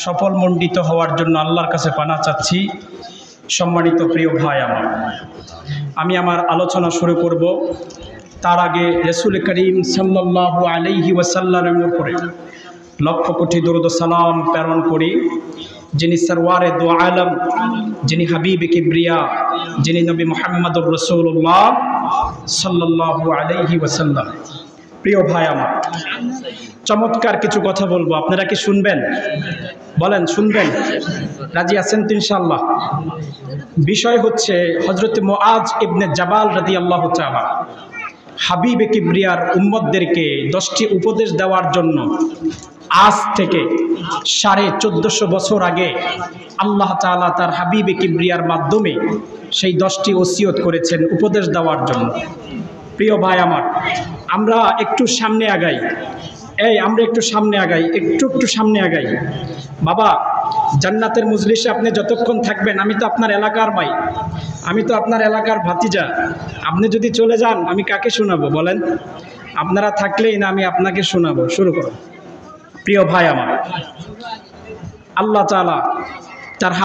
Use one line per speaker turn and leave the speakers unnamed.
সফলমণ্ডিত হওয়ার জন্য আল্লাহর কাছে পানা চাচ্ছি। সম্মানিত প্রিয় ভাই আমার, আমি আমার আলোচনা শুরু করব। তার আগে রাসূল করিম সাল্লাল্লাহু আলাইহি ওয়াসাল্লামের উপরে লক্ষ কোটি দরুদ ও সালাম প্রেরণ করি, যিনি সরওয়ারে দু আলম, যিনি হাবিবে কিবরিয়া, যিনি নবী মুহাম্মদুর রাসূলুল্লাহ সাল্লাল্লাহু আলাইহি ওয়াসাল্লাম। প্রিয় ভাই আমার, চমৎকার কিছু কথা বলবো, আপনারা কি শুনবেন? বলেন, শুনবেন? রাজি আছেন তো ইনশাআল্লাহ? বিষয় হচ্ছে হযরত মুআজ ইবনে জাবাল রাদিয়াল্লাহু তাআলা হাবিবে কিবরিয়ার উম্মতদেরকে 10টি উপদেশ দেওয়ার জন্য আজ থেকে 1450 বছর আগে আল্লাহ তাআলা তার হাবিবে কিবরিয়ার মাধ্যমে সেই 10টি ওসিয়ত করেছেন উপদেশ দেওয়ার জন্য। প্রিয় ভাই আমার, আমরা একটু সামনে আগাই, আমরা একটু সামনে আগাই, একটু সামনে আগাই। বাবা, জান্নাতের মজলিসে আপনি যতক্ষণ থাকবেন, আমি তো আপনার এলাকার ভাই, আমি তো আপনার এলাকার ভাতিজা। আপনি যদি চলে যান, আমি কাকে শোনাবো বলেন? আপনারা থাকলেই না আমি আপনাকে শোনাবো। শুরু করো। প্রিয় ভাই আমার, আল্লাহ তাআলা